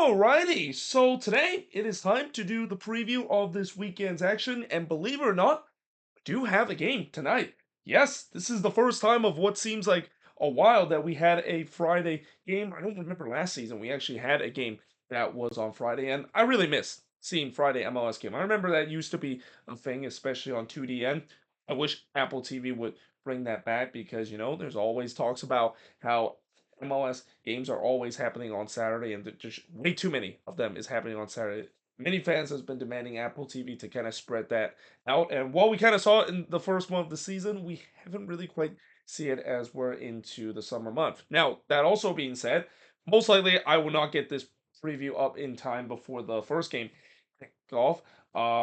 Alrighty, so today it is time to do the preview of this weekend's action, and believe it or not, we do have a game tonight. Yes, this is the first time of what seems like a while that we had a Friday game. I don't remember last season we actually had a game that was on Friday, and I really miss seeing Friday MLS game. I remember that used to be a thing, especially on 2DN. I wish Apple TV would bring that back because there's always talks about how MLS games are always happening on Saturday, and just way too many of them is happening on Saturday. Many fans has been demanding Apple TV to kind of spread that out, and while we kind of saw it in the first month of the season, we haven't really quite see it as we're into the summer month. Now, that also being said, most likely I will not get this preview up in time before the first game kick off,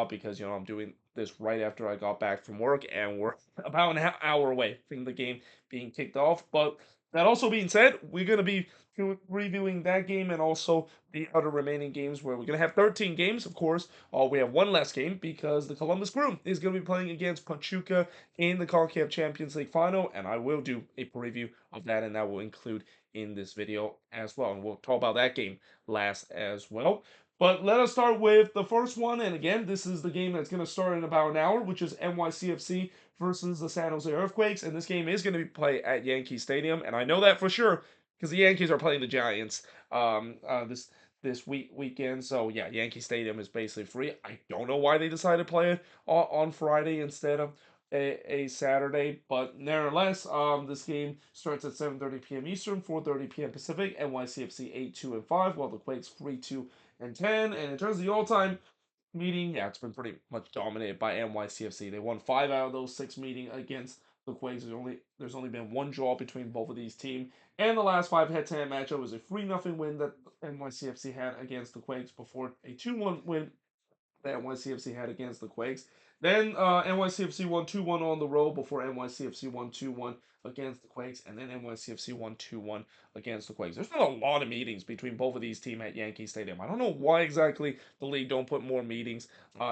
because I'm doing this right after I got back from work, and we're about an hour away from the game being kicked off. But that also being said, we're going to be reviewing that game and also the other remaining games where we're going to have 13 games, of course. We have one less game because the Columbus Crew is going to be playing against Pachuca in the CONCACAF Champions League Final, and I will do a preview of that, and that will include in this video as well. And we'll talk about that game last as well. But let us start with the first one, and again, this is the game that's going to start in about an hour, which is NYCFC versus the San Jose Earthquakes, and this game is going to be played at Yankee Stadium, and I know that for sure because the Yankees are playing the Giants this weekend. So yeah, Yankee Stadium is basically free. I don't know why they decided to play it on Friday instead of a Saturday, but nevertheless, this game starts at 7:30 p.m. Eastern, 4:30 p.m. Pacific. NYCFC 8-2-5, while the Quakes 3-2-10. And in terms of the all-time meeting, yeah, it's been pretty much dominated by NYCFC. They won 5 out of those 6 meetings against the Quakes. There's only been one draw between both of these teams, and the last 5 head-to-head matchup was a 3-0 win that NYCFC had against the Quakes before a 2-1 win that NYCFC had against the Quakes. Then NYCFC won 2-1 on the road before NYCFC won 2-1 against the Quakes, and then NYCFC won 2-1 against the Quakes. There's been a lot of meetings between both of these teams at Yankee Stadium. I don't know why exactly the league don't put more meetings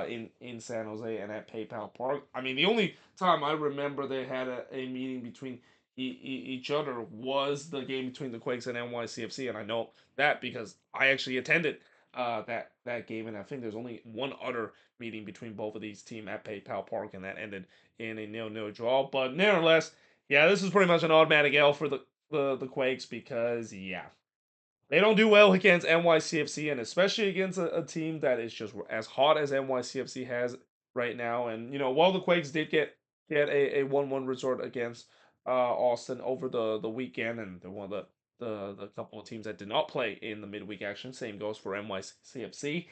in San Jose and at PayPal Park. I mean, the only time I remember they had a meeting between each other was the game between the Quakes and NYCFC, and I know that because I actually attended that game, and I think there's only one other meeting between both of these teams at PayPal Park, and that ended in a 0-0 draw. But nevertheless, yeah, this is pretty much an automatic L for the Quakes because yeah, they don't do well against NYCFC, and especially against a team that is just as hot as NYCFC has right now. And while the Quakes did get a 1-1 result against Austin over the weekend, and they're one of the couple of teams that did not play in the midweek action. Same goes for NYCFC.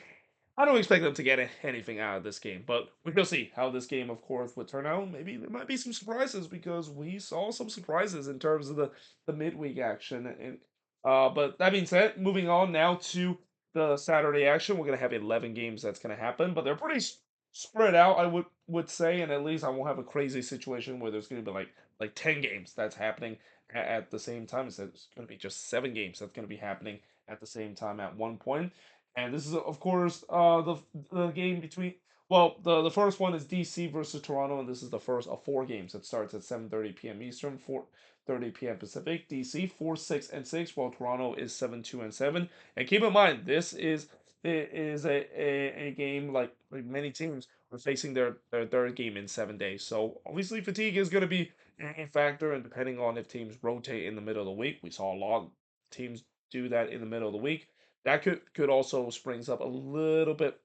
I don't expect them to get anything out of this game, but we will see how this game, of course, would turn out. Maybe there might be some surprises because we saw some surprises in terms of the midweek action. And but that being said, moving on now to the Saturday action, we're gonna have 11 games that's gonna happen, but they're pretty spread out. I would say, and at least I won't have a crazy situation where there's gonna be like 10 games that's happening at the same time. Instead, it's gonna be just 7 games that's gonna be happening at the same time at one point. And this is, of course, the game between. Well, the first one is DC versus Toronto, and this is the first of 4 games that starts at 7:30 p.m. Eastern, 4:30 p.m. Pacific. DC 4-6-6, while Toronto is 7-2-7. And keep in mind, this is a game like many teams are facing their third game in 7 days. So obviously, fatigue is going to be a factor, and depending on if teams rotate in the middle of the week, we saw a lot of teams do that in the middle of the week. That could also springs up a little bit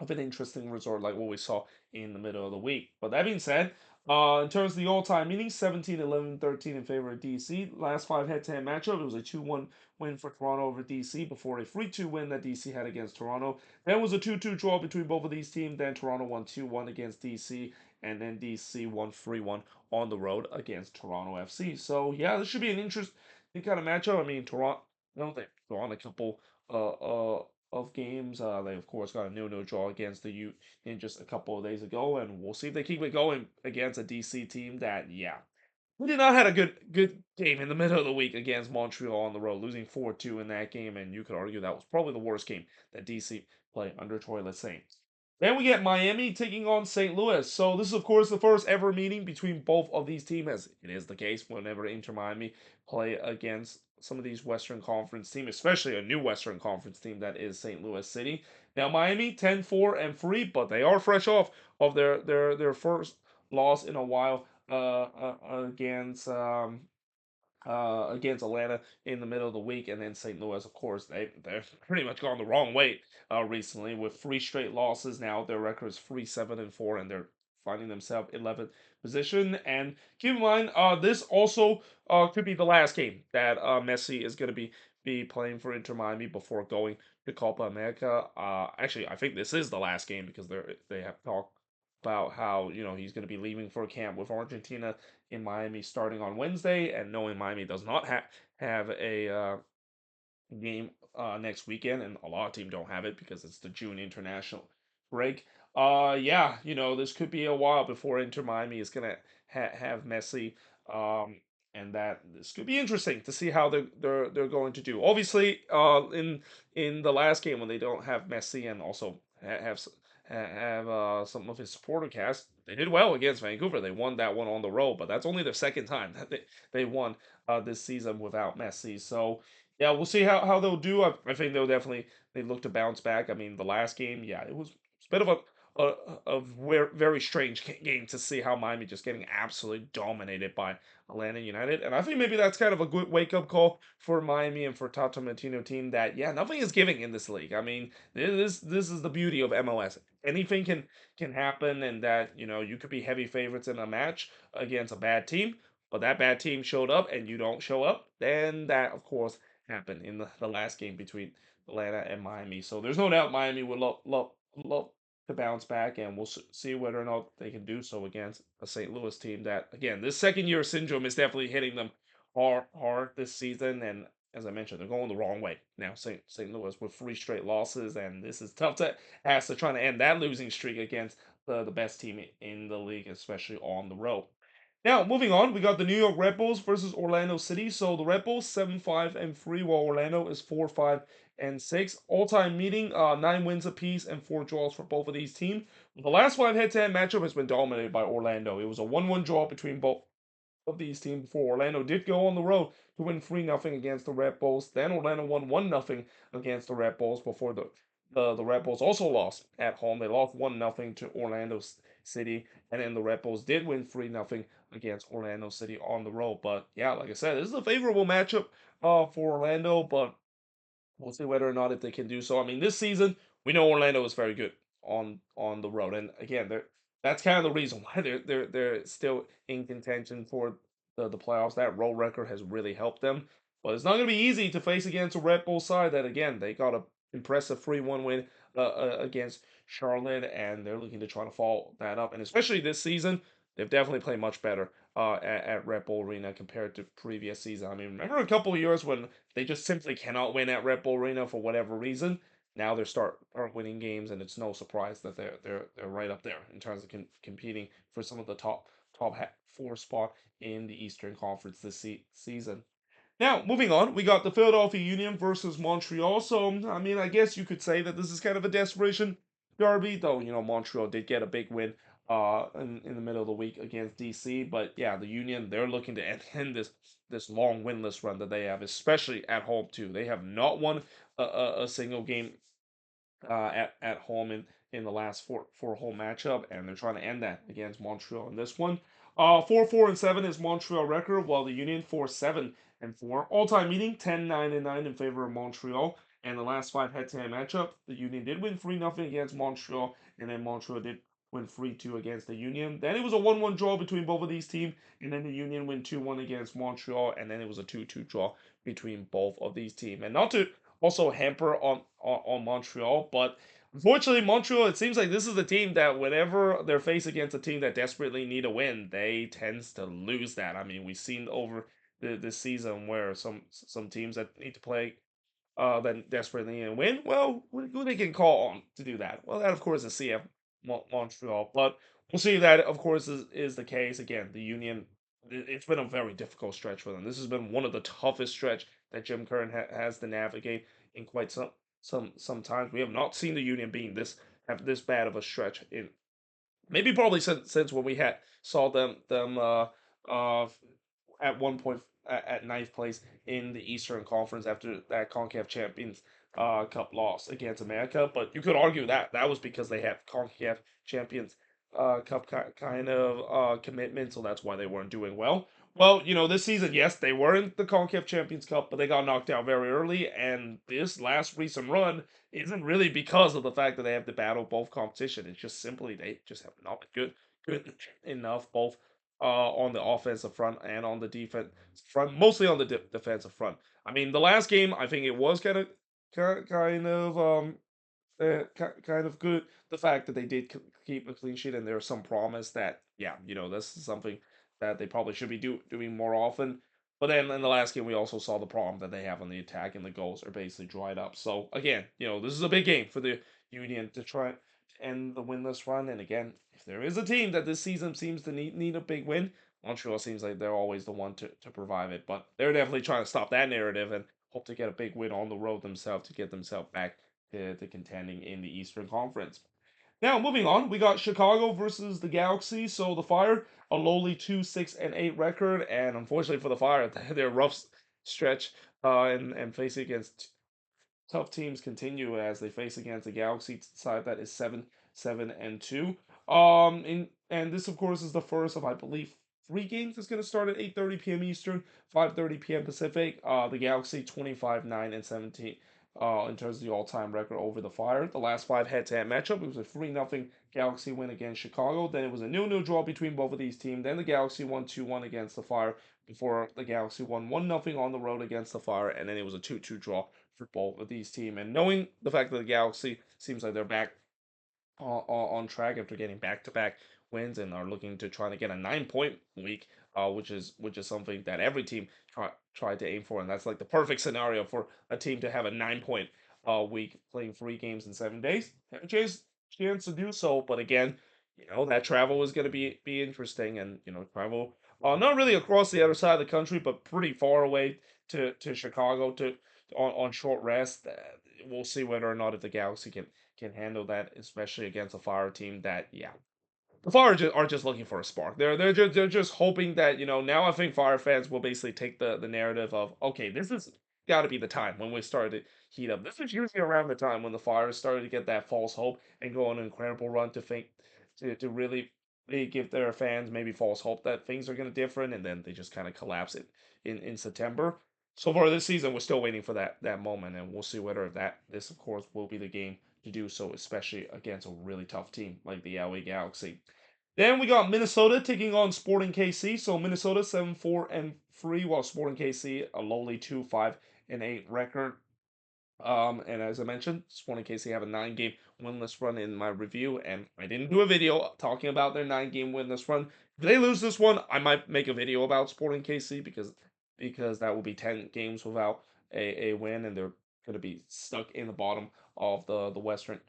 of an interesting resort like what we saw in the middle of the week. But that being said, in terms of the all-time meetings, 17, 11, 13 in favor of DC. Last 5 head-to-head matchup, it was a 2-1 win for Toronto over DC before a 3-2 win that DC had against Toronto. Then it was a 2-2 draw between both of these teams. Then Toronto won 2-1 against DC, and then DC won 3-1 on the road against Toronto FC. So yeah, this should be an interesting kind of matchup. I mean, Toronto, they've drawn a couple uh, uh, of games. They of course got a 0-0 draw against the U in just a couple of days ago, and we'll see if they keep it going against a DC team that, yeah, we did not had a good game in the middle of the week against Montreal on the road, losing 4-2 in that game, and you could argue that was probably the worst game that DC played under Troy Lesesne. Then we get Miami taking on St. Louis. So this is of course the first ever meeting between both of these teams, as it is the case whenever Inter Miami play against some of these Western Conference teams, especially a new Western Conference team that is St. Louis City. Now Miami 10-4-3, but they are fresh off of their first loss in a while against Atlanta in the middle of the week, and then St. Louis, of course, they're pretty much gone the wrong way recently with three straight losses. Now their record is 3-7-4, and they're finding themselves 11th position. And keep in mind, this also could be the last game that Messi is going to be playing for Inter Miami before going to Copa America. Actually, I think this is the last game because they have talked about how he's going to be leaving for a camp with Argentina in Miami starting on Wednesday, and knowing Miami does not have a game next weekend, and a lot of teams don't have it because it's the June international break. Yeah, this could be a while before Inter Miami is gonna have Messi. Um, and that this could be interesting to see how they're going to do. Obviously, in the last game when they don't have Messi and also have some of his supporter cast, they did well against Vancouver. They won that one on the road, but that's only the second time that they won this season without Messi. So yeah, we'll see how they'll do. I think they look to bounce back. I mean, the last game, yeah, it's a bit of a very strange game to see how Miami just getting absolutely dominated by Atlanta United, and I think maybe that's kind of a good wake up call for Miami and for Tata Martino team that yeah, nothing is giving in this league. I mean, this is the beauty of MLS. Anything can happen, and that you could be heavy favorites in a match against a bad team, but that bad team showed up and you don't show up, then that of course happened in the last game between Atlanta and Miami. So there's no doubt Miami would love to bounce back, and we'll see whether or not they can do so against a St. Louis team that, again, this second year syndrome is definitely hitting them hard this season. And as I mentioned, they're going the wrong way now. St. Louis with three straight losses, and this is tough to ask to try to end that losing streak against the best team in the league, especially on the road. Now, moving on, we got the New York Red Bulls versus Orlando City. So the Red Bulls 7-5-3, while Orlando is 4-5-6. All-time meeting, 9 wins apiece and 4 draws for both of these teams. The last five head-to-head matchup has been dominated by Orlando. It was a 1-1 draw between both of these teams before Orlando did go on the road to win 3-0 against the Red Bulls. Then Orlando won 1-0 against the Red Bulls before the Red Bulls also lost at home. They lost 1-0 to Orlando City, and then the Red Bulls did win 3-0 against Orlando City on the road. But yeah, like I said, this is a favorable matchup for Orlando, but we'll see whether or not if they can do so. I mean, this season we know Orlando is very good on the road, and again, that's kind of the reason why they're still in contention for the playoffs. That road record has really helped them, but it's not going to be easy to face against a Red Bull side that again they got a impressive 3-1 win against Charlotte, and they're looking to try to follow that up. And especially this season, they've definitely played much better at Red Bull Arena compared to previous season. I mean, remember a couple of years when they just simply cannot win at Red Bull Arena for whatever reason. Now they start winning games, and it's no surprise that they're right up there in terms of competing for some of the top four spot in the Eastern Conference this season. Now, moving on, we got the Philadelphia Union versus Montreal. So, I mean, I guess you could say that this is kind of a desperation derby, though, Montreal did get a big win in the middle of the week against DC. But yeah, the Union, they're looking to end this long winless run that they have, especially at home, too. They have not won a single game at home in the last four home matchup, and they're trying to end that against Montreal in this one. 4-4-7 is Montreal record, while the Union 4-7-4. All-time meeting 10-9-9 in favor of Montreal. And the last five head-to-head matchup, the Union did win 3-0 against Montreal, and then Montreal did win 3-2 against the Union. Then it was a 1-1 draw between both of these teams, and then the Union win 2-1 against Montreal, and then it was a 2-2 draw between both of these teams. And not to also hamper on Montreal. But unfortunately, Montreal, it seems like this is the team that whenever they're faced against a team that desperately need a win, they tends to lose that. I mean, we've seen over this season where some teams that need to play that desperately need a win, well, who they can call on to do that? Well, that of course is CF Montreal, but we'll see if that of course is the case. Again, the Union, it's been a very difficult stretch for them. This has been one of the toughest stretch that Jim Curran has to navigate in quite some times. We have not seen the Union being this have this bad of a stretch in maybe probably since when we had saw them uh at one point at ninth place in the Eastern Conference after that CONCACAF Champions Cup loss against America. But you could argue that that was because they had CONCACAF Champions Cup kind of commitment, so that's why they weren't doing well. Well, this season, yes, they were in the CONCACAF Champions Cup, but they got knocked out very early, and this last recent run isn't really because of the fact that they have to battle both competition. It's just simply they just have not been good enough both on the offensive front and on the defense front, mostly on the defensive front. I mean, the last game, I think it was kind of good. The fact that they did keep a clean sheet and there's some promise that, yeah, this is something that they probably should be doing more often. But then in the last game, we also saw the problem that they have on the attack, and the goals are basically dried up. So again, this is a big game for the Union to try to end the winless run. And again, if there is a team that this season seems to need a big win, Montreal seems like they're always the one to provide it. But they're definitely trying to stop that narrative and hope to get a big win on the road themselves to get themselves back to contending in the Eastern Conference. Now, moving on, we got Chicago versus the Galaxy. So the Fire, a lowly 2-6-8 record, and unfortunately for the Fire, their rough stretch and facing against tough teams continue as they face against a Galaxy side that is 7-2. And this of course is the first of I believe three games that's going to start at 8:30 p.m. Eastern, 5:30 p.m. Pacific. The Galaxy 25-9-17. In terms of the all-time record over the Fire, the last five head-to-head matchup, it was a 3-0 Galaxy win against Chicago. Then it was a 0-0 draw between both of these teams. Then the Galaxy won 2-1 against the Fire before the Galaxy won 1-0 on the road against the Fire, and then it was a 2-2 draw for both of these teams. And knowing the fact that the Galaxy seems like they're back on track after getting back-to-back wins and are looking to try to get a 9-point week, which is something that every team tried to aim for, and that's like the perfect scenario for a team to have a 9-point week playing 3 games in 7 days. Have a chance to do so, but again, that travel is going to be interesting, and travel not really across the other side of the country, but pretty far away to Chicago to on short rest. We'll see whether or not if the Galaxy can handle that, especially against a Fire team that, yeah, the Fire are just looking for a spark. They're just hoping that now I think Fire fans will basically take the narrative of, okay, this is got to be the time when we started to heat up. This was usually around the time when the Fire started to get that false hope and go on an incredible run to really give their fans maybe false hope that things are going to different, and then they just kind of collapse it in September. So far this season, we're still waiting for that moment, and we'll see whether this of course will be the game to do so, especially against a really tough team like the LA Galaxy. Then we got Minnesota taking on Sporting KC. So Minnesota 7-4-3, while Sporting KC a lowly 2-5-8 record. And as I mentioned, Sporting KC have a 9-game winless run in my review, and I didn't do a video talking about their 9-game winless run. If they lose this one, I might make a video about Sporting KC because that will be 10 games without a win, and they're going to be stuck in the bottom of the Western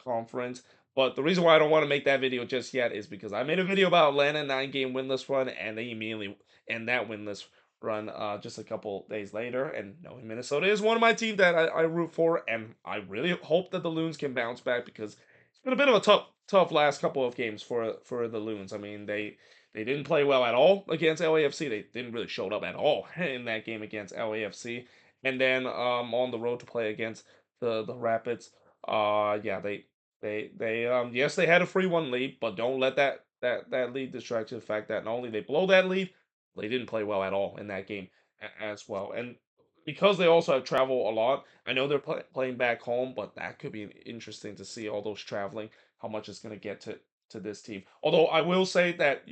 Conference. But the reason why I don't want to make that video just yet is because I made a video about Atlanta 9-game winless run, and they immediately end that winless run just a couple days later. And knowing Minnesota is one of my teams that I root for, and I really hope that the Loons can bounce back because it's been a bit of a tough last couple of games for the Loons. I mean, they didn't play well at all against LAFC. They didn't really show up at all in that game against LAFC. And then on the road to play against the Rapids. Yeah, they yes, they had a 3-1 lead, but don't let that lead distract you. The fact that not only they blow that lead, they didn't play well at all in that game as well. And because they also have travel a lot, I know they're playing back home, but that could be interesting to see all those traveling, how much it's going to get to this team. Although I will say that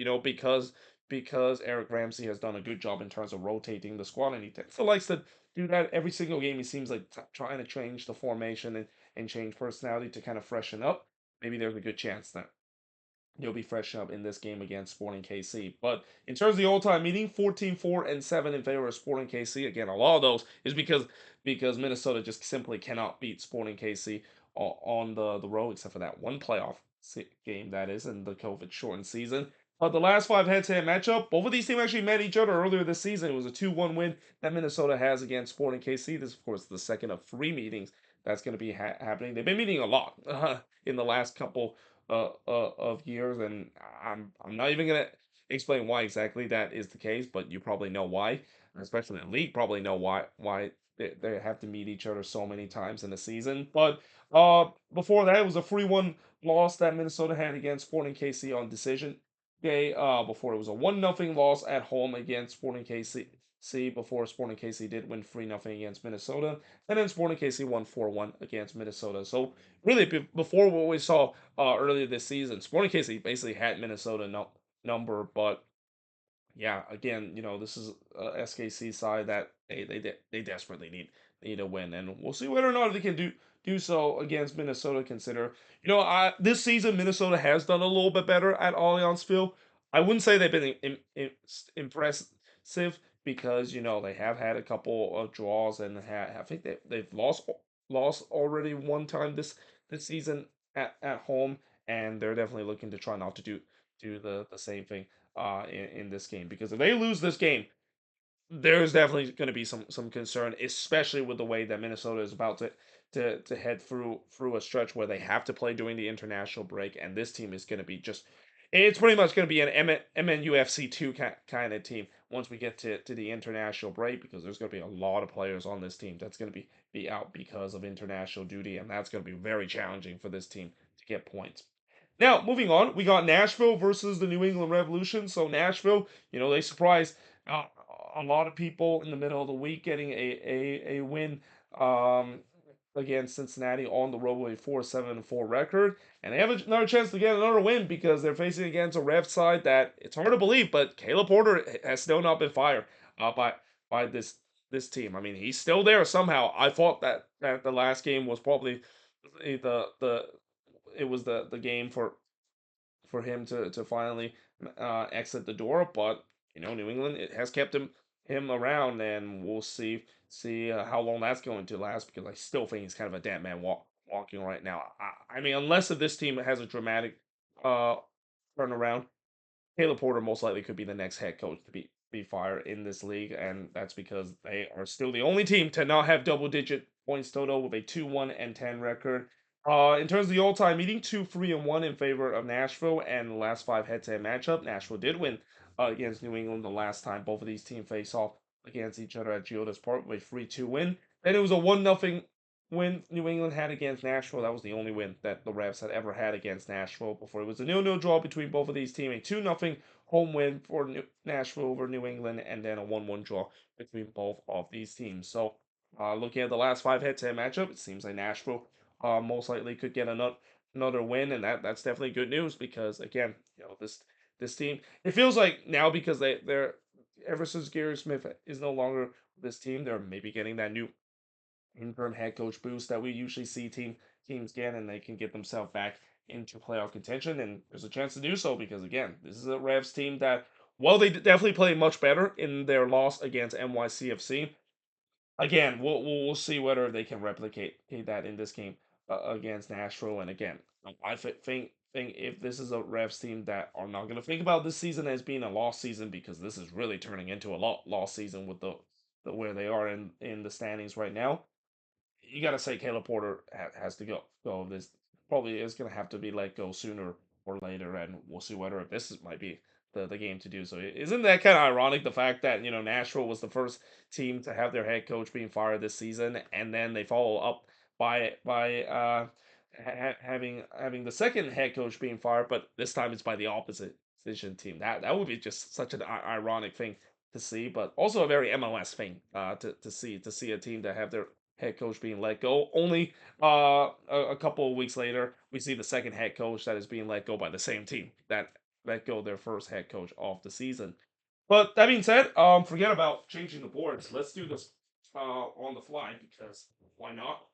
because Eric Ramsey has done a good job in terms of rotating the squad, and he still likes to do that every single game. He seems like trying to change the formation and change personality to kind of freshen up. Maybe there's a good chance that he'll be fresh up in this game against Sporting KC. But in terms of the all-time meeting, 14-4-7 in favor of Sporting KC. Again, a lot of those is because Minnesota just simply cannot beat Sporting KC on the road, except for that one playoff game that is in the COVID shortened season. The last five head-to-head matchup, both of these teams actually met each other earlier this season. It was a 2-1 win that Minnesota has against Sporting KC. This, of course, is the second of three meetings that's going to be happening. They've been meeting a lot in the last couple of years, and I'm not even going to explain why exactly that is the case, but you probably know why, especially in the league, probably know why they have to meet each other so many times in the season. But before that, it was a 3-1 loss that Minnesota had against Sporting KC on decision day. Before it was a 1-0 loss at home against Sporting KC. Before Sporting KC did win 3-0 against Minnesota, and then Sporting KC won 4-1 against Minnesota. So really, before what we saw earlier this season, Sporting KC basically had Minnesota number, but yeah, again, this is a SKC side that they desperately need a win, and we'll see whether or not they can do so against Minnesota. Consider, this season Minnesota has done a little bit better at Allianz Field. I wouldn't say they've been impressive because they have had a couple of draws and I think they've lost already one time this season at home, and they're definitely looking to try not to do the same thing in this game, because if they lose this game, there's definitely going to be some concern, especially with the way that Minnesota is about to head through a stretch where they have to play during the international break, and this team is going to be it's pretty much going to be an MNUFC 2 kind of team once we get to the international break, because there's going to be a lot of players on this team that's going to be out because of international duty, and that's going to be very challenging for this team to get points. Now, moving on, we got Nashville versus the New England Revolution. So Nashville, they surprised uh, a lot of people in the middle of the week, getting a win um, against Cincinnati on the road with a 4-7-4 record. And they have another chance to get another win because they're facing against a Rev side that it's hard to believe, but Caleb Porter has still not been fired by this team. I mean, he's still there somehow. I thought that the last game was probably the it was the game for him to finally exit the door. But New England, it has kept him around, and we'll see how long that's going to last, because I still think he's kind of a dead man walking right now. I mean, unless if this team has a dramatic uh turnaround, Caleb Porter most likely could be the next head coach to be fired in this league, and that's because they are still the only team to not have double-digit points total with a 2-1-10 record. In terms of the all-time meeting, 2-3-1 in favor of Nashville, and the last five head-to-head matchup, Nashville did win against New England the last time both of these teams faced off against each other at Geodis Park with a 3-2 win. Then it was a 1-0 win New England had against Nashville. That was the only win that the Revs had ever had against Nashville before. It was a 0-0 draw between both of these teams, a 2-0 home win for Nashville over New England, and then a 1-1 draw between both of these teams. So, looking at the last five head-to-head matchup, it seems like Nashville most likely could get another win, and that's definitely good news, because again, this team, it feels like now, because they're ever since Gary Smith is no longer this team, they're maybe getting that new interim head coach boost that we usually see teams get, and they can get themselves back into playoff contention. And there's a chance to do so because, again, this is a Revs team that, well, they definitely played much better in their loss against NYCFC. Again, we'll see whether they can replicate that in this game against Nashville. And again, I think if this is a Revs team that are not going to think about this season as being a lost season, because this is really turning into a lost season with the where they are in the standings right now, you got to say Caleb Porter has to go. This probably is going to have to be let go sooner or later, and we'll see whether might be the game to do so. Isn't that kind of ironic, the fact that Nashville was the first team to have their head coach being fired this season, and then they follow up by having the second head coach being fired, but this time it's by the opposite decision team. That would be just such an ironic thing to see, but also a very MLS thing to see a team that have their head coach being let go. Only a couple of weeks later, we see the second head coach that is being let go by the same team that let go their first head coach of the season. But that being said, forget about changing the boards. Let's do this on the fly, because why not?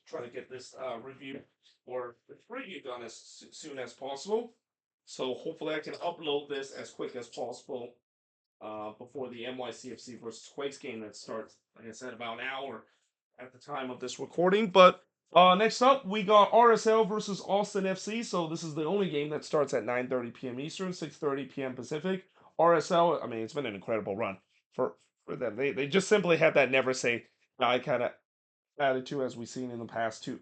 Try to get this review or preview done as soon as possible. So hopefully I can upload this as quick as possible before the NYCFC versus Quakes game that starts, like I said, about an hour at the time of this recording. But Next up, we got RSL versus Austin FC. So this is the only game that starts at 9:30 p.m. Eastern, 6:30 p.m. Pacific. RSL, I mean, it's been an incredible run for for them. They just simply had that never say die kind of attitude as we've seen in the past two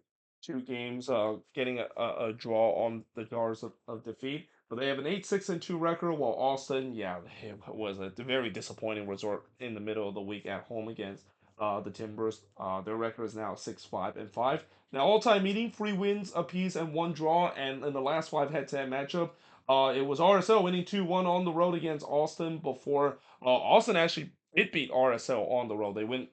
games, getting a draw on the jars of defeat. But they have an 8-6-2 record, while Austin, yeah, it was a very disappointing result in the middle of the week at home against the Timbers. Their record is now 6-5-5. Now all-time meeting, 3 wins apiece and 1 draw, and in the last 5 head-to-head matchup, it was RSL winning 2-1 on the road against Austin before Austin actually did beat RSL on the road. They went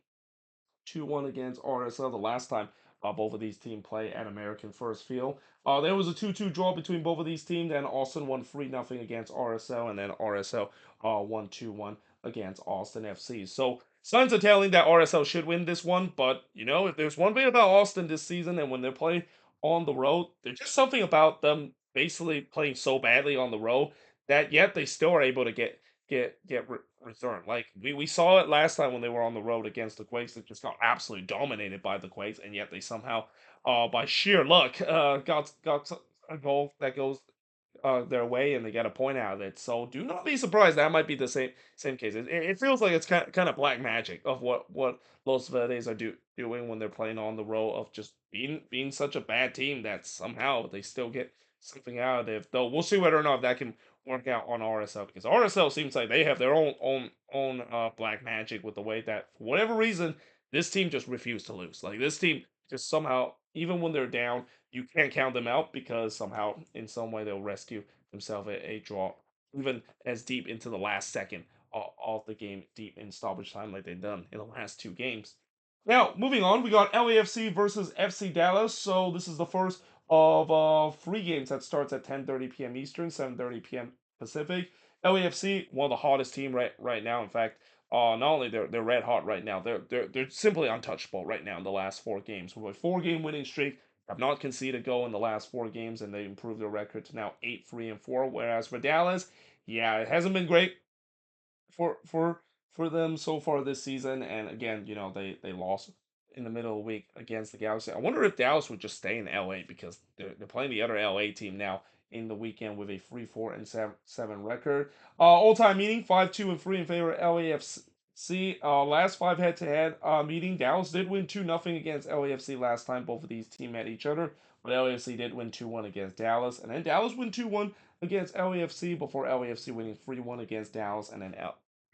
2-1 against RSL the last time both of these teams play at American First Field. There was a 2-2 draw between both of these teams, and Austin won 3-0 against RSL, and then RSL won 2-1 against Austin FC. So signs are telling that RSL should win this one, but if there's one thing about Austin this season, and when they're playing on the road, there's just something about them basically playing so badly on the road that yet they still are able to get return. Like we saw it last time when they were on the road against the Quakes. They just got absolutely dominated by the Quakes, and yet they somehow, by sheer luck, got a goal that goes their way, and they get a point out of it. So do not be surprised. That might be the same case. It feels like it's kind of black magic of what Los Verdes are doing when they're playing on the road, of just being such a bad team that somehow they still get something out of it. Though we'll see whether or not that can work out on RSL, because RSL seems like they have their own black magic with the way that for whatever reason this team just refused to lose. Like this team just somehow, even when they're down, you can't count them out, because somehow in some way they'll rescue themselves a draw, even as deep into the last second of the game, deep in stoppage time, like they've done in the last 2 games. Now, moving on, we got LAFC versus FC Dallas. So this is the first of 3 games that starts at 10:30 p.m. Eastern, 7:30 p.m. Pacific. LAFC, one of the hottest team right now. In fact, not only they're red hot right now, they're simply untouchable right now in the last 4 games. With a 4 game winning streak, have not conceded a goal in the last 4 games, and they improved their record to now 8-3-4. Whereas for Dallas, yeah, it hasn't been great for for for them so far this season. And again, they lost in the middle of the week against the Galaxy. I wonder if Dallas would just stay in LA, because they're playing the other LA team now in the weekend with a 3-4-7 record. All-time meeting 5-2-3 in favor of LAFC. Last 5 head-to-head meeting, Dallas did win 2-0 against LAFC last time both of these teams met each other, but LAFC did win 2-1 against Dallas, and then Dallas win 2-1 against LAFC before LAFC winning 3-1 against Dallas, and then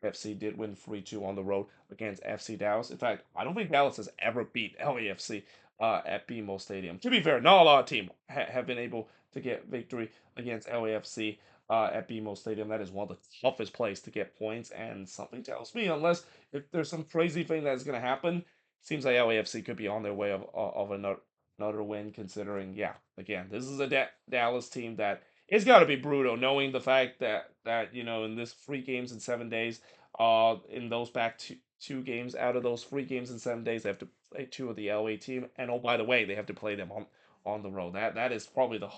FC did win 3-2 on the road against FC Dallas. In fact, I don't think Dallas has ever beat LAFC at BMO Stadium. To be fair, not a lot of teams have been able to get victory against LAFC at BMO Stadium. That is one of the toughest places to get points, and something tells me, unless if there's some crazy thing that's going to happen, seems like LAFC could be on their way of another win, considering, yeah, again, this is a Dallas team that it's got to be brutal, knowing the fact that in this 3 games in 7 days, in those back two games out of those 3 games in 7 days, they have to play two of the LA team, and oh by the way, they have to play them on the road. That is probably the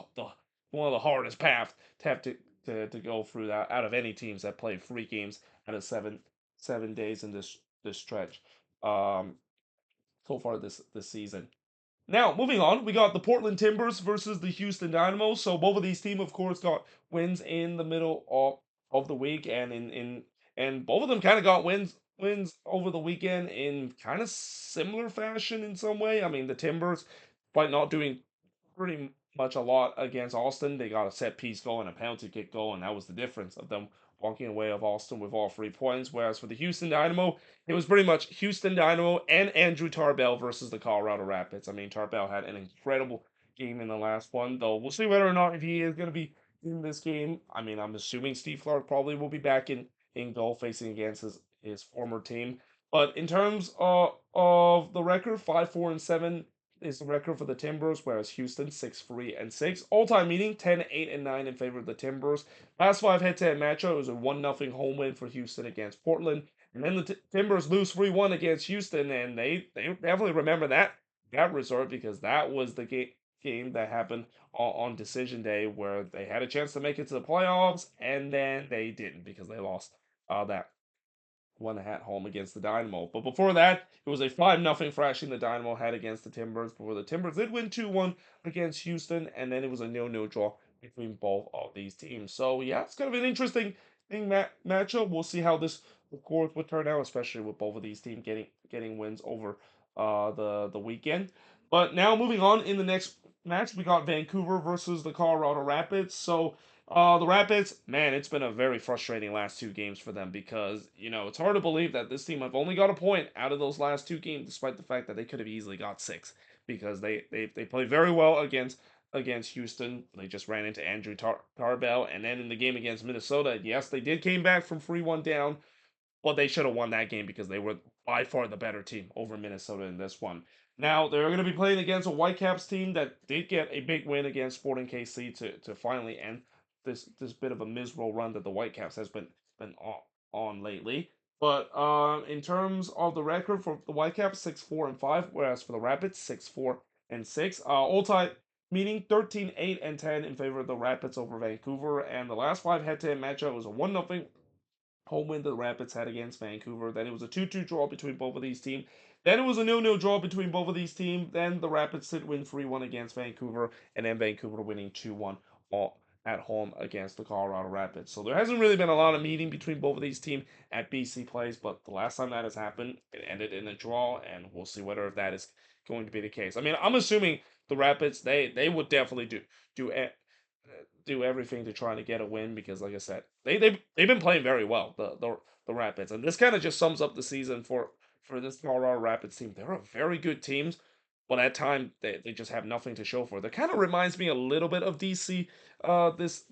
one of the hardest paths to have to go through that out of any teams that play 3 games out of seven days in this stretch. Um, so far this season. Now, moving on, we got the Portland Timbers versus the Houston Dynamo. So both of these teams, of course, got wins in the middle of the week, and and both of them kind of got wins over the weekend in kind of similar fashion in some way. I mean, the Timbers, by not doing pretty much a lot against Austin, they got a set piece goal and a penalty kick goal, and that was the difference of them walking away of Austin with all 3 points. Whereas for the Houston Dynamo, it was pretty much Houston Dynamo and Andrew Tarbell versus the Colorado Rapids. I mean, Tarbell had an incredible game in the last one, though we'll see whether or not if he is going to be in this game. I mean, I'm assuming Steve Clark probably will be back in goal facing against his former team. But in terms of the record, 5-4-7 is the record for the Timbers, whereas Houston 6-3-6. All-time meeting 10-8-9 in favor of the Timbers. Last 5 head-to-head matchup, it was a 1-0 home win for Houston against Portland. And then the Timbers lose 3-1 against Houston, and they definitely remember that result, because that was the game that happened on decision day, where they had a chance to make it to the playoffs, and then they didn't, because they lost that won at home against the Dynamo. But before that, it was a 5-0 thrashing the Dynamo had against the Timbers. Before the Timbers did win 2-1 against Houston, and then it was a 0-0 draw between both of these teams. So yeah, it's kind of an interesting matchup. We'll see how this, of course, would turn out, especially with both of these teams getting wins over the weekend. But now moving on in the next match, we got Vancouver versus the Colorado Rapids. So the Rapids, man, it's been a very frustrating last two games for them because, it's hard to believe that this team have only got a point out of those last two games, despite the fact that they could have easily got six because they played very well against Houston. They just ran into Andrew Tarbell, and then in the game against Minnesota, yes, they did came back from 3-1 down, but they should have won that game because they were by far the better team over Minnesota in this one. Now they're going to be playing against a Whitecaps team that did get a big win against Sporting KC to finally end this bit of a miserable run that the Whitecaps has been on lately. But in terms of the record for the Whitecaps, 6-4-5, whereas for the Rapids, 6-4-6. All time meaning 13-8-10 in favor of the Rapids over Vancouver, and the last five head-to-head matchup was a 1-0 home win the Rapids had against Vancouver. Then it was a 2-2 draw between both of these teams. Then it was a 0-0 draw between both of these teams. Then the Rapids did win 3-1 against Vancouver, and then Vancouver winning 2-1 at home against the Colorado Rapids. So there hasn't really been a lot of meeting between both of these teams at BC Place, but the last time that has happened, it ended in a draw, and we'll see whether that is going to be the case. I mean, I'm assuming the Rapids they would definitely do do everything to try to get a win because, like I said, they've been playing very well, the Rapids, and this kind of just sums up the season for this Colorado Rapids team. They're a very good teams, but at times they just have nothing to show for it. That kind of reminds me a little bit of DC this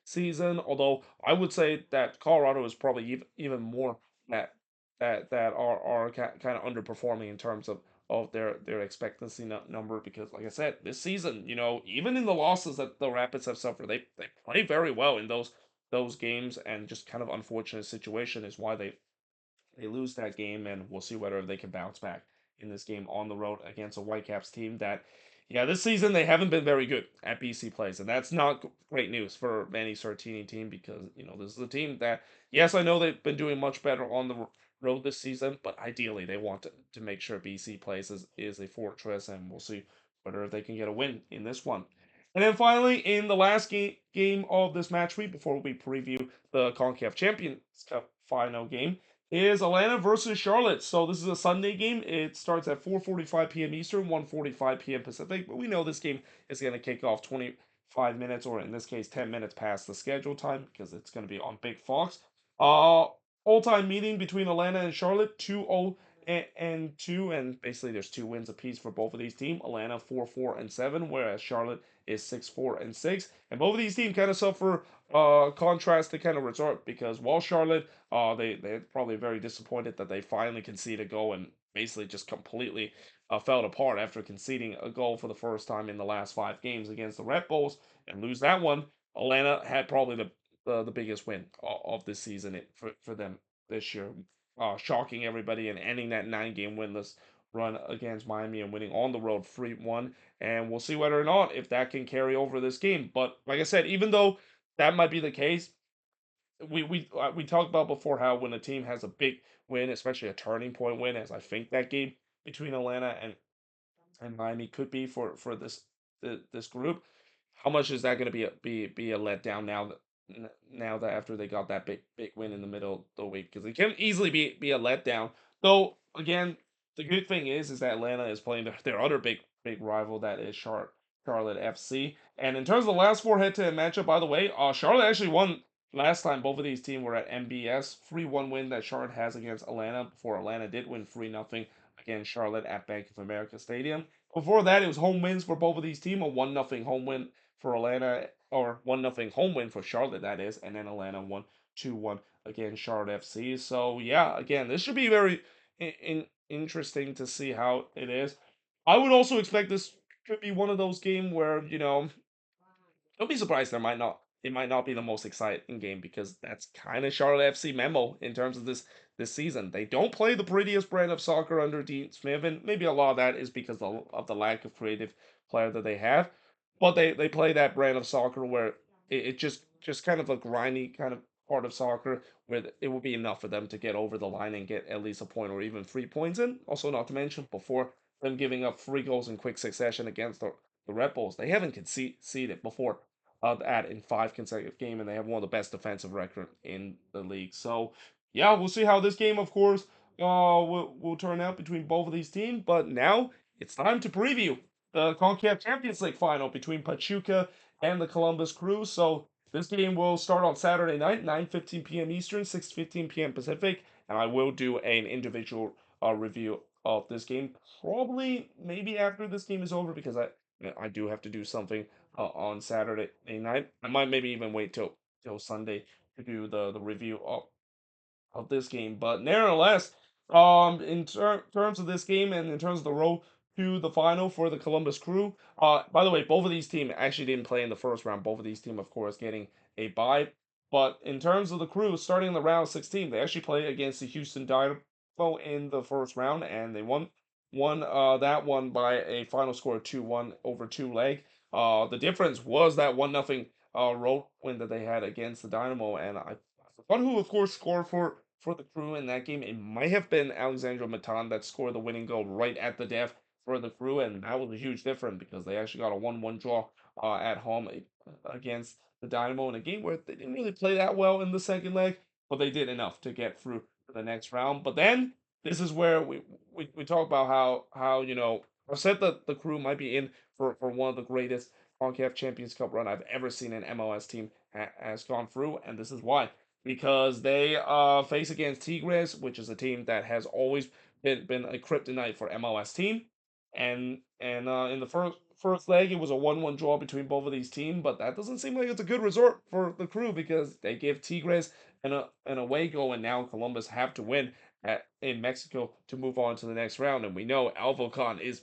season, although I would say that Colorado is probably even more that that are kind of underperforming in terms of their expectancy number because, like I said, this season, even in the losses that the Rapids have suffered, they play very well in those games, and just kind of unfortunate situation is why they lose that game, and we'll see whether they can bounce back in this game on the road against a Whitecaps team that, yeah, this season they haven't been very good at BC plays, and that's not great news for Manny Sartini team because this is a team that, yes, I know they've been doing much better on the road this season, but ideally they want to make sure BC plays is a fortress, and we'll see whether they can get a win in this one. And then finally, in the last game of this match week, before we preview the CONCACAF Champions Cup final game, is Atlanta versus Charlotte. So this is a Sunday game. It starts at 4:45 p.m. Eastern, 1:45 p.m. Pacific. But we know this game is going to kick off 25 minutes, or in this case, 10 minutes past the schedule time because it's going to be on Big Fox. All-time meeting between Atlanta and Charlotte, 2-0 and 2, and basically there's two wins apiece for both of these teams. Atlanta 4-4-7, whereas Charlotte is 6-4-6, and both of these teams kind of suffer contrast to kind of resort because while Charlotte, they're probably very disappointed that they finally conceded a goal and basically just completely fell apart after conceding a goal for the first time in the last 5 games against the Red Bulls and lose that one. Atlanta had probably the biggest win of this season for them this year, shocking everybody and ending that 9-game winless run against Miami and winning on the road 3-1. And we'll see whether or not if that can carry over this game. But like I said, even though that might be the case, we talked about before how when a team has a big win, especially a turning point win, as I think that game between Atlanta and Miami could be for this group. How much is that going to be a letdown now that after they got that big win in the middle of the week, because it can easily be a letdown. Though again, the good thing is that Atlanta is playing their other big rival, that is Charlotte FC. And in terms of the last four head-to-head matchup, by the way, Charlotte actually won last time both of these teams were at MBS. 3-1 win that Charlotte has against Atlanta before Atlanta did win 3-0 against Charlotte at Bank of America Stadium. Before that, it was home wins for both of these teams. A 1-0 home win for Atlanta, or 1-0 home win for Charlotte, that is, and then Atlanta won 2-1 against Charlotte FC. So yeah, again, this should be very interesting to see how it is. I would also expect this could be one of those games where don't be surprised it might not be the most exciting game because that's kind of Charlotte FC memo in terms of this season. They don't play the prettiest brand of soccer under Dean Smith, and maybe a lot of that is because of the lack of creative player that they have. But they play that brand of soccer where it just kind of a grindy kind of part of soccer where it would be enough for them to get over the line and get at least a point or even 3 points in. Also, not to mention, before them giving up 3 goals in quick succession against the Red Bulls, they haven't conceded before that in 5 consecutive games, and they have one of the best defensive record in the league. So, yeah, we'll see how this game, of course, will turn out between both of these teams. But now it's time to preview the CONCACAF Champions League final between Pachuca and the Columbus Crew. So this game will start on Saturday night, 9:15 p.m. Eastern, 6:15 p.m. Pacific, and I will do an individual review of this game. Probably, maybe after this game is over, because I do have to do something on Saturday night. I might maybe even wait till Sunday to do the review of this game. But nevertheless, in terms of this game and in terms of the road to the final for the Columbus Crew, by the way, both of these teams actually didn't play in the first round. Both of these teams, of course, getting a bye. But in terms of the Crew, starting in the round 16, they actually played against the Houston Dynamo in the first round, and they won that one by a final score of 2-1 over two leg. The difference was that 1-0 road win that they had against the Dynamo, and I forgot who, of course, scored for the Crew in that game. It might have been Alexandro Matan that scored the winning goal right at the death for the Crew, and that was a huge difference because they actually got a 1-1 draw at home against the Dynamo in a game where they didn't really play that well in the second leg, but they did enough to get through to the next round. But then this is where we talk about how I said that the Crew might be in for one of the greatest CONCACAF Champions Cup run I've ever seen an MLS team has gone through, and this is why, because they face against Tigres, which is a team that has always been a kryptonite for MLS team, and in the first leg it was a 1-1 draw between both of these teams, but that doesn't seem like it's a good result for the Crew because they give Tigres an away goal, and now Columbus have to win in Mexico to move on to the next round, and we know Alvocon is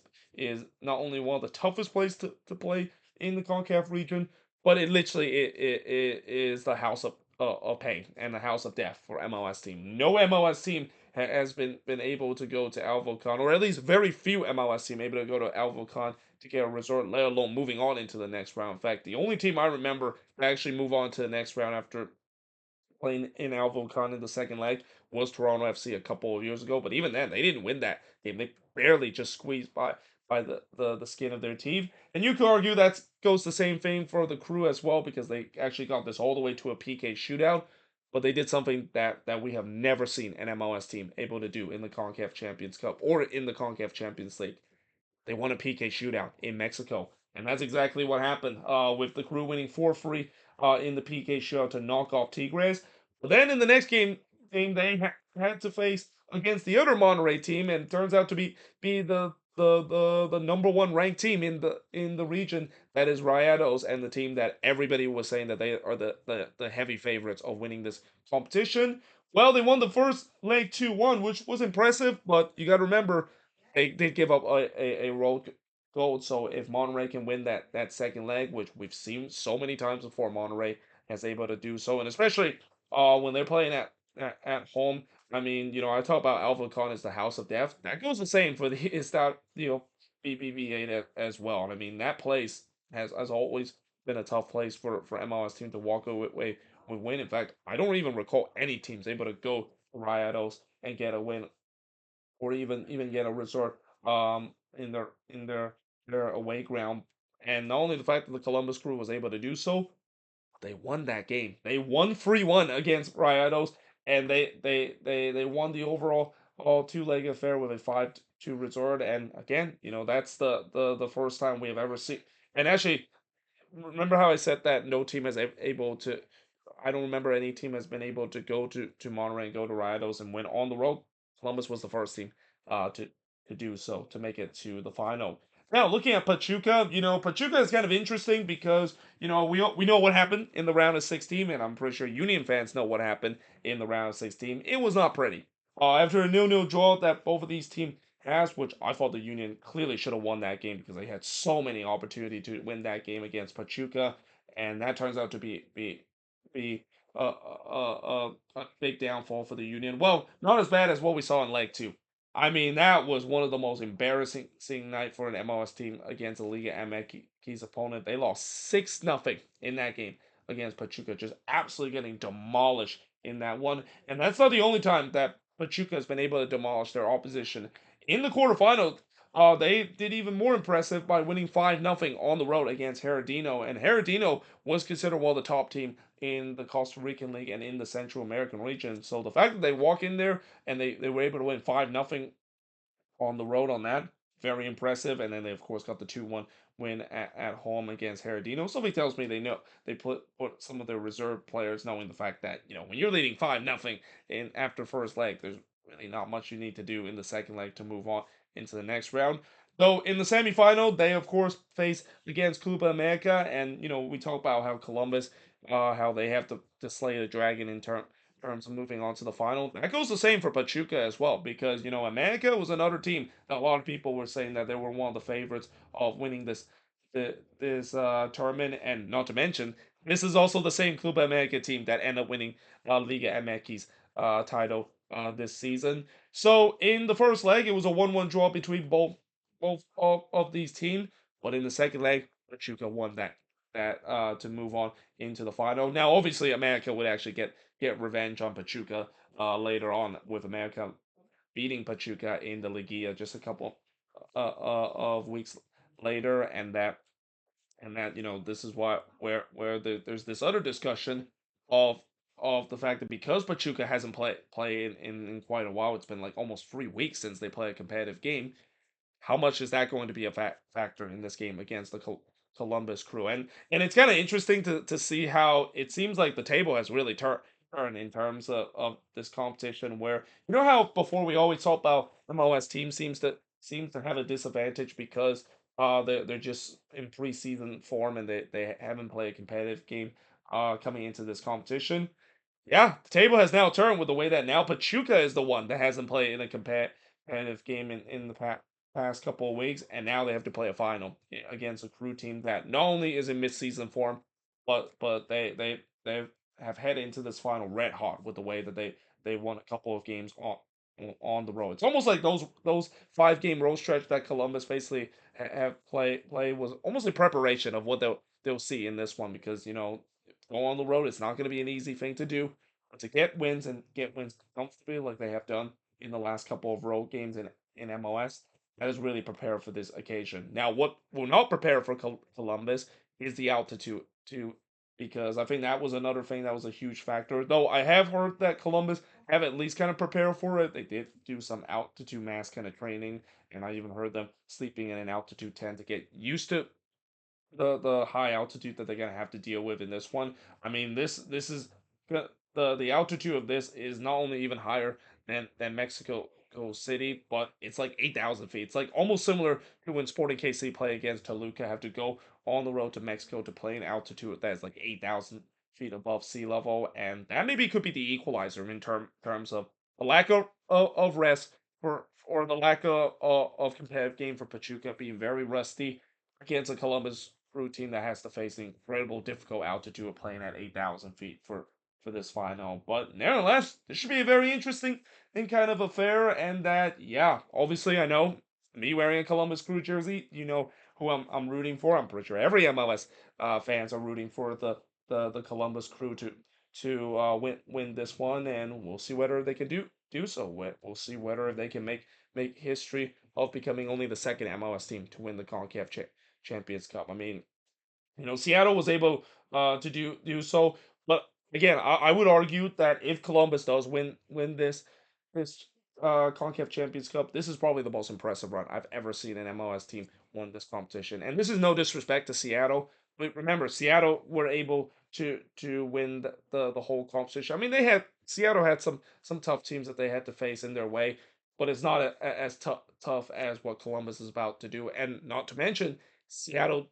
not only one of the toughest places to play in the CONCACAF region, but it is the house of pain and the house of death for MLS team. No MLS team has been able to go to Alvocon, or at least very few MLS team able to go to Alvocon to get a resort, let alone moving on into the next round. In fact, the only team I remember to actually move on to the next round after playing in Alvocon in the second leg was Toronto FC a couple of years ago. But even then, they didn't win that game. They barely just squeezed by the skin of their teeth. And you could argue that goes the same thing for the Crew as well, because they actually got this all the way to a PK shootout. But they did something that we have never seen an MLS team able to do in the CONCACAF Champions Cup or in the CONCACAF Champions League. They won a PK shootout in Mexico. And that's exactly what happened with the Crew winning 4-3 in the PK shootout to knock off Tigres. But then in the next game they had to face against the other Monterrey team, and it turns out to be the number one ranked team in the region, that is Rayados, and the team that everybody was saying that they are the heavy favorites of winning this competition. Well, they won the first leg 2-1, which was impressive, but you got to remember they did give up a road goal. So if Monterrey can win that second leg, which we've seen so many times before, Monterrey has able to do so, and especially when they're playing at home. I mean, I talk about Alvocon as the house of death. That goes the same for the is that BBVA as well. I mean, that place has always been a tough place for MLS team to walk away with win. In fact, I don't even recall any teams able to go to Rayados and get a win, or even get a resort in their away ground. And not only the fact that the Columbus Crew was able to do so, they won that game. They won 3-1 against Rayados, and they won the overall all two-leg affair with a 5-2 result. And again, that's the first time we have ever seen. And actually, remember how I said that no team has able to. I don't remember any team has been able to go to Monterrey and go to Rayados and win on the road. Columbus was the first team to do so, to make it to the final. Now, looking at Pachuca, Pachuca is kind of interesting because we know what happened in the round of 16, and I'm pretty sure Union fans know what happened in the round of 16. It was not pretty. After a 0-0 draw that both of these teams has, which I thought the Union clearly should have won that game because they had so many opportunities to win that game against Pachuca, and that turns out to be a big downfall for the Union. Well, not as bad as what we saw in leg two. I mean, that was one of the most embarrassing night for an MLS team against a Liga MX opponent. They lost 6-0 in that game against Pachuca, just absolutely getting demolished in that one. And that's not the only time that Pachuca has been able to demolish their opposition. In the quarterfinal, they did even more impressive by winning 5-0 on the road against Heredino. And Heredino was considered one of the top team in the Costa Rican League and in the Central American region. So the fact that they walk in there and they were able to win 5-0 on the road on that. Very impressive. And then they of course got the 2-1 win at home against Heredino. Somebody tells me they know they put some of their reserve players, knowing the fact that, when you're leading 5-0 in after first leg, there's really not much you need to do in the second leg to move on into the next round. Though in the semifinal, they of course face against Club America, and we talk about how Columbus, how they have to slay the dragon in terms of moving on to the final. That goes the same for Pachuca as well, because America was another team that a lot of people were saying that they were one of the favorites of winning this tournament, and not to mention this is also the same Club America team that ended up winning La Liga MX title this season. So in the first leg, it was a 1-1 draw between both of these teams, but in the second leg, Pachuca won that to move on into the final. Now, obviously, America would actually get revenge on Pachuca later on, with America beating Pachuca in the Liguilla just a couple of weeks later, and that this is where there's this other discussion of the fact that because Pachuca hasn't played in quite a while, it's been like almost 3 weeks since they play a competitive game. How much is that going to be a factor in this game against the Columbus Crew? And it's kind of interesting to see how it seems like the table has really turned in terms of this competition. Where how before we always talk about MLS team seems to have a disadvantage because they're just in preseason form, and they haven't played a competitive game coming into this competition. Yeah, the table has now turned with the way that now Pachuca is the one that hasn't played in a competitive game in the past couple of weeks, and now they have to play a final against a Crew team that not only is in midseason form, but they have headed into this final red hot with the way that they won a couple of games on the road. It's almost like those 5-game road stretch that Columbus basically have play was almost a preparation of what they'll see in this one, because go on the road. It's not going to be an easy thing to do, but to get wins and get wins comfortably like they have done in the last couple of road games in MLS, that is really prepared for this occasion. Now, what will not prepare for Columbus is the altitude too, because I think that was another thing that was a huge factor. Though I have heard that Columbus have at least kind of prepared for it. They did do some altitude mass kind of training, and I even heard them sleeping in an altitude tent to get used to the high altitude that they're gonna have to deal with in this one. I mean, this is the altitude of this is not only even higher than Mexico City, but it's like 8,000 feet. It's like almost similar to when Sporting KC play against Toluca, have to go on the road to Mexico to play in altitude that is like 8,000 feet above sea level, and that maybe could be the equalizer in terms of the lack of rest for or the lack of competitive game for Pachuca, being very rusty against a Columbus Crew team that has to face the incredible difficult altitude of playing at 8,000 feet for this final. But nevertheless, this should be a very interesting and kind of affair. And that, yeah, obviously I know me wearing a Columbus Crew jersey, you know who I'm rooting for. I'm pretty sure every MLS fans are rooting for the Columbus Crew to win this one, and we'll see whether they can do so. We'll see whether they can make history of becoming only the second MLS team to win the CONCACAF Champions Cup. I mean, Seattle was able to do so, but again, I would argue that if Columbus does win this CONCACAF Champions Cup, this is probably the most impressive run I've ever seen an MLS team win this competition. And this is no disrespect to Seattle, but remember, Seattle were able to win the whole competition. I mean, Seattle had some tough teams that they had to face in their way, but it's not as tough as what Columbus is about to do. And not to mention, Seattle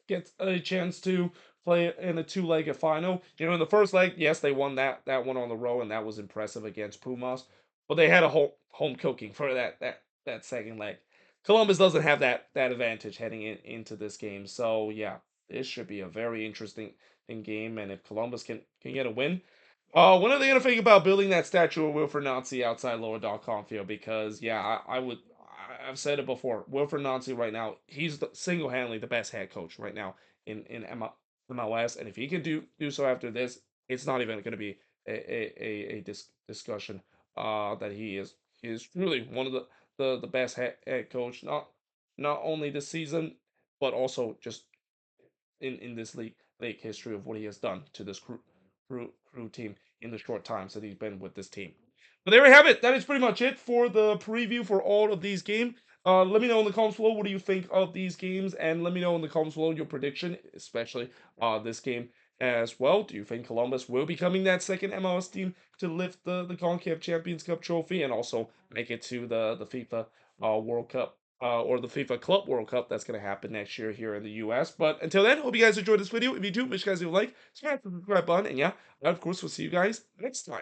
gets a chance to play in a two-legged final. In the first leg, yes, they won that one on the road, and that was impressive against Pumas. But they had a home cooking for that second leg. Columbus doesn't have that advantage heading into this game. So yeah, this should be a very interesting game. And if Columbus can get a win, when are they gonna think about building that statue of Wilfred Nancy outside Lower Dot Field? Because yeah, I would. I've said it before. Wilfred Nancy right now, he's single-handedly the best head coach right now in MLS, and if he can do so after this, it's not even going to be a discussion. That he is truly one of the best head coach, not only this season, but also just in this league history of what he has done to this crew team in the short times that he's been with this team. But there we have it. That is pretty much it for the preview for all of these games. Let me know in the comments below what do you think of these games, and let me know in the comments below your prediction, especially this game as well. Do you think Columbus will be becoming that second MLS team to lift the CONCACAF Champions Cup trophy and also make it to the FIFA World Cup or the FIFA Club World Cup that's going to happen next year here in the US? But until then, hope you guys enjoyed this video. If you do, make sure you guys leave a like, smash the subscribe button, and yeah, I of course will see you guys next time.